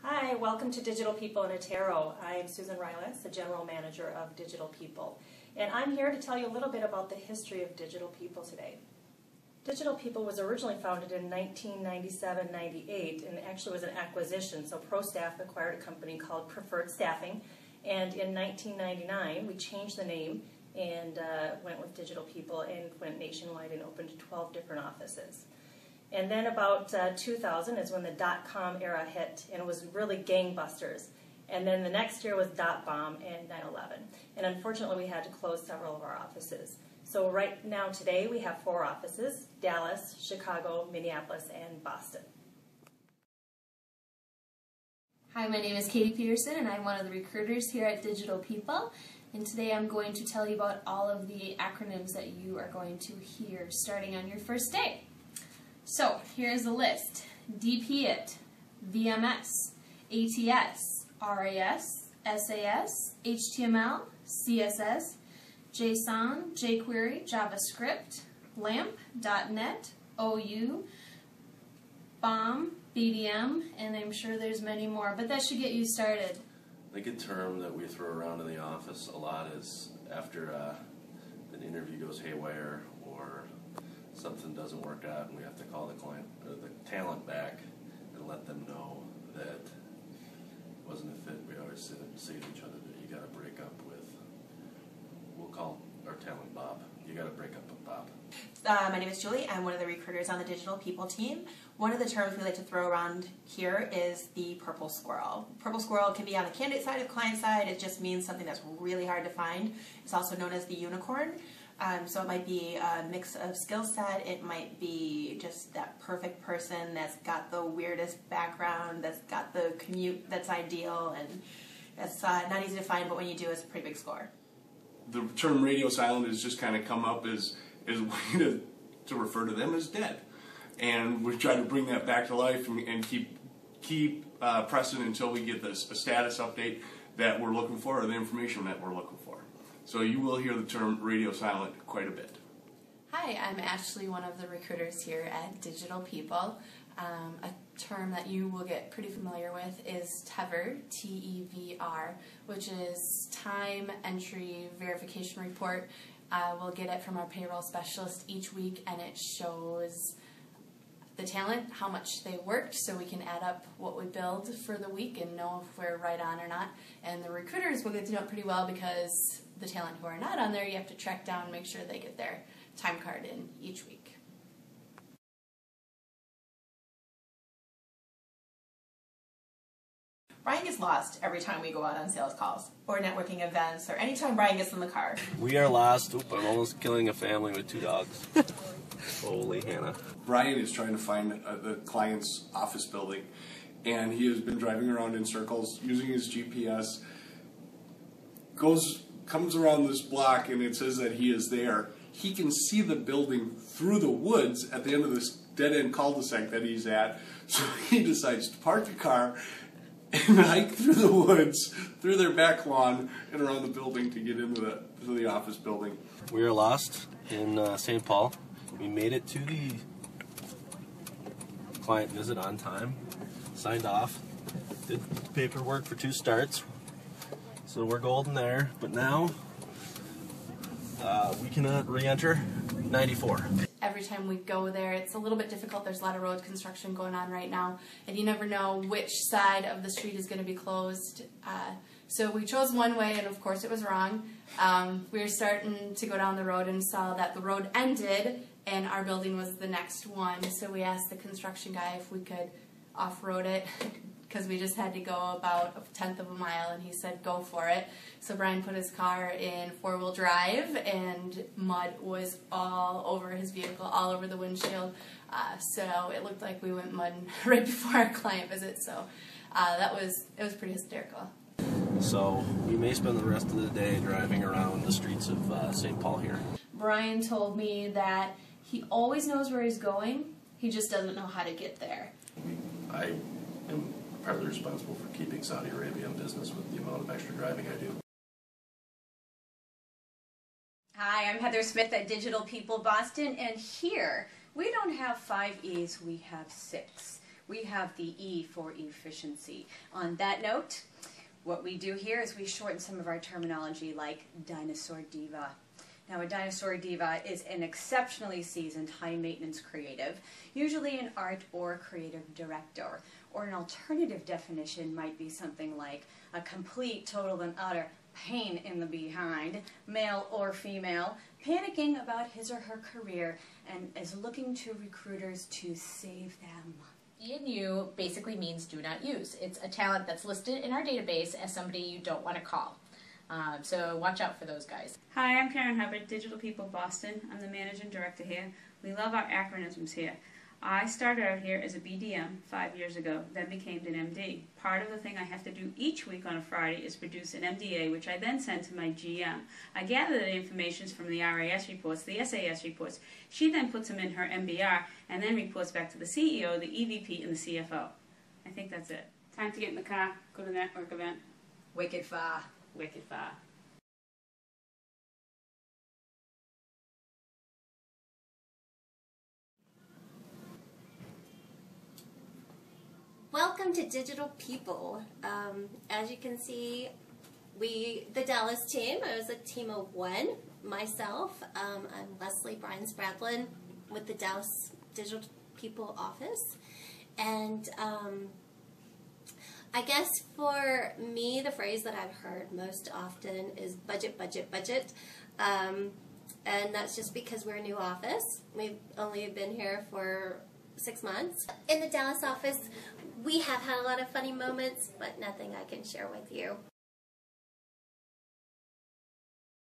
Hi, welcome to Digital People in Otero. I'm JordannRylance, the General Manager of Digital People. And I'm here to tell you a little bit about the history of Digital People today. Digital People was originally founded in 1997-98 and actually was an acquisition. So ProStaff acquired a company called Preferred Staffing. And in 1999, we changed the name and went with Digital People and went nationwide and opened 12 different offices. And then about 2000 is when the dot-com era hit, and it was really gangbusters. And then the next year was dot-bomb and 9/11. And unfortunately, we had to close several of our offices. So right now, today, we have 4 offices: Dallas, Chicago, Minneapolis, and Boston. Hi, my name is Katie Peterson, and I'm one of the recruiters here at Digital People. And today I'm going to tell you about all of the acronyms that you are going to hear starting on your first day. So, here's the list: DPIT, VMS, ATS, RAS, SAS, HTML, CSS, JSON, jQuery, JavaScript, LAMP, .NET, OU, BOM, BDM, and I'm sure there's many more, but that should get you started. I think a term that we throw around in the office a lot is after an interview goes haywire or something doesn't work out and we have to call the client or the talent back and let them know that it wasn't a fit. We always say to each other that you got to break up with, we'll call our talent Bob. You got to break up with Bob. My name is Julie. I'm one of the recruiters on the Digital People team. One of the terms we like to throw around here is the purple squirrel. Purple squirrel can be on the candidate side or client side. It just means something that's really hard to find. It's also known as the unicorn. So it might be a mix of skill set. It might be just that perfect person that's got the weirdest background, that's got the commute that's ideal, and that's not easy to find, but when you do, it's a pretty big score. The term radio silent has just kind of come up as a way to refer to them as dead. And we try to bring that back to life and keep pressing until we get a status update that we're looking for or the information that we're looking for. So you will hear the term radio silent quite a bit. Hi, I'm Ashley, one of the recruiters here at Digital People. A term that you will get pretty familiar with is TEVR, T-E-V-R, which is Time Entry Verification Report. We'll get it from our payroll specialist each week, and it shows the talent, how much they worked, so we can add up what we billed for the week and know if we're right on or not. And the recruiters will get to know it pretty well because the talent who are not on there, you have to track down and make sure they get their time card in each week. Brian gets lost every time we go out on sales calls or networking events or anytime Brian gets in the car. We are lost. Oop, I'm almost killing a family with 2 dogs. Holy Hannah. Brian is trying to find the client's office building, and he has been driving around in circles using his GPS, comes around this block, and it says that he is there. He can see the building through the woods at the end of this dead-end cul-de-sac that he's at, so he decides to park the car and hike through the woods, through their back lawn, and around the building to get into the office building. We are lost in St. Paul. We made it to the client visit on time, signed off, did paperwork for 2 starts, so we're golden there. But now we cannot re-enter 94. Every time we go there, it's a little bit difficult. There's a lot of road construction going on right now, and you never know which side of the street is going to be closed. So we chose one way, and of course it was wrong. We were starting to go down the road and saw that the road ended, and our building was the next one. So we asked the construction guy if we could off-road it, because we just had to go about 1/10 of a mile, and he said go for it. So Brian put his car in 4-wheel drive, and mud was all over his vehicle, all over the windshield. So it looked like we went mudding right before our client visit. So it was pretty hysterical. So we may spend the rest of the day driving around the streets of St. Paul here. Brian told me that he always knows where he's going, he just doesn't know how to get there. I am partly responsible for keeping Saudi Arabia in business with the amount of extra driving I do. Hi, I'm Heather Smith at Digital People Boston, and here we don't have 5 E's, we have 6. we have the E for efficiency. On that note, what we do here is we shorten some of our terminology like dinosaur diva. Now, a dinosaur diva is an exceptionally seasoned, high-maintenance creative, usually an art or creative director. Or an alternative definition might be something like a complete, total, and utter pain in the behind, male or female, panicking about his or her career and is looking to recruiters to save them. DNU basically means do not use. It's a talent that's listed in our database as somebody you don't want to call. So watch out for those guys. Hi, I'm Karen Hubbard, Digital People Boston. I'm the Managing Director here. We love our acronyms here. I started out here as a BDM 5 years ago, then became an MD. Part of the thing I have to do each week on a Friday is produce an MDA, which I then send to my GM. I gather the information from the RAS reports, the SAS reports. She then puts them in her MBR and then reports back to the CEO, the EVP, and the CFO. I think that's it. Time to get in the car, go to the network event. Wicked far. Wicked far. Welcome to Digital People. As you can see, the Dallas team, I was a team of one. Myself, I'm Leslie Bryan-Spradlin with the Dallas Digital People office. And I guess for me, the phrase that I've heard most often is budget, budget, budget. And that's just because we're a new office. We've only been here for 6 months. In the Dallas office, we have had a lot of funny moments, but nothing I can share with you.